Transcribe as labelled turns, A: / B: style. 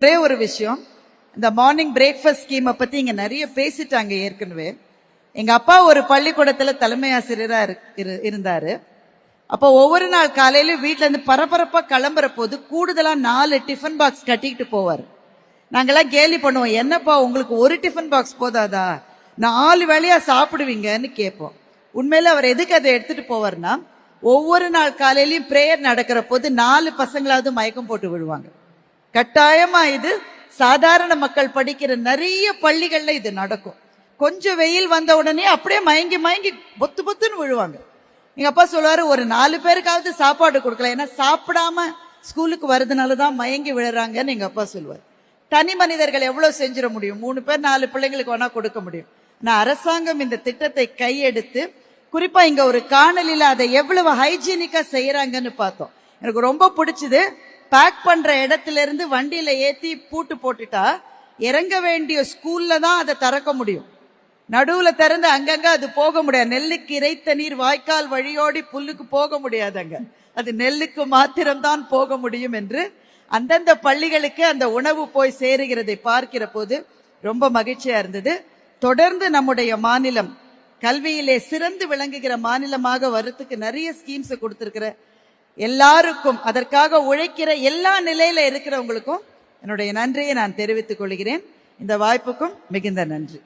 A: ஒரே ஒரு விஷயம், இந்த மார்னிங் பிரேக்ஃபாஸ்ட் ஸ்கீமை பத்தி இங்க நிறைய பேசிட்டாங்க ஏற்கனவே. எங்க அப்பா ஒரு பள்ளிக்கூடத்துல தலைமை ஆசிரியரா இருந்தாரு. அப்போ ஒவ்வொரு நாள் காலையிலும் வீட்டுல இருந்து பரபரப்பா கிளம்புற போது கூடுதலா 4 டிஃபன் பாக்ஸ் கட்டிக்கிட்டு போவார். நாங்கெல்லாம் கேலி பண்ணுவோம், என்னப்பா உங்களுக்கு ஒரு டிஃபன் பாக்ஸ் போதாதா, 4 வேளையா சாப்பிடுவீங்கன்னு கேட்போம். உண்மையில அவர் எதுக்கு அதை எடுத்துட்டு போவார்னா, ஒவ்வொரு நாள் காலையிலயும் பிரேயர் நடக்கிற போது 4 பசங்களாவது மயக்கம் போட்டு விழுவாங்க. கட்டாயமா இது சாதாரண மக்கள் படிக்கிற நிறைய பள்ளிகள்ல இது நடக்கும். கொஞ்சம் வெயில் வந்த உடனே அப்படியே மயங்கி மயங்கி பொத்து பொத்துன்னு விழுவாங்க. எங்க அப்பா சொல்லுவாரு, ஒரு 4 பேருக்காவது சாப்பாடு கொடுக்கலாம், ஏன்னா சாப்பிடாம ஸ்கூலுக்கு வர்றதுனாலதான் மயங்கி விழுறாங்கன்னு எங்க அப்பா சொல்லுவார். தனி மனிதர்கள் எவ்வளவு செஞ்சிட முடியும், 3 பேர் 4 பிள்ளைங்களுக்கு வேணா கொடுக்க முடியும். நான் அரசாங்கம் இந்த திட்டத்தை கையெடுத்து குறிப்பா இங்க ஒரு காணொலியில அதை எவ்வளவு ஹைஜீனிக்கா செய்யறாங்கன்னு பார்த்தோம். எனக்கு ரொம்ப பிடிச்சது. பேக் பண்ற இடத்துல இருந்து வண்டியில ஏத்தி பூட்டு போட்டுட்டா இறங்க வேண்டிய ஸ்கூல்ல தான் அதை திறக்க முடியும். நடுவுல திறந்து அங்கங்க அது போக முடியாது. நெல்லுக்கு இறைத்த நீர் வாய்க்கால் வழியோடி புல்லுக்கு போக முடியாதுங்க, அது நெல்லுக்கு மாத்திரம்தான் போக முடியும் என்று அந்தந்த பள்ளிகளுக்கு அந்த உணவு போய் சேருகிறதை பார்க்கிற போது ரொம்ப மகிழ்ச்சியா இருந்தது. தொடர்ந்து நம்முடைய மாநிலம் கல்வியிலே சிறந்து விளங்குகிற மாநிலமாக வர்றதுக்கு நிறைய ஸ்கீம்ஸ் கொடுத்திருக்கிற எல்லாருக்கும், அதற்காக உழைக்கிற எல்லா நிலையில இருக்கிறவங்களுக்கும் என்னுடைய நன்றியை நான் தெரிவித்துக் கொள்கிறேன். இந்த வாய்ப்புக்கும் மிகுந்த நன்றி.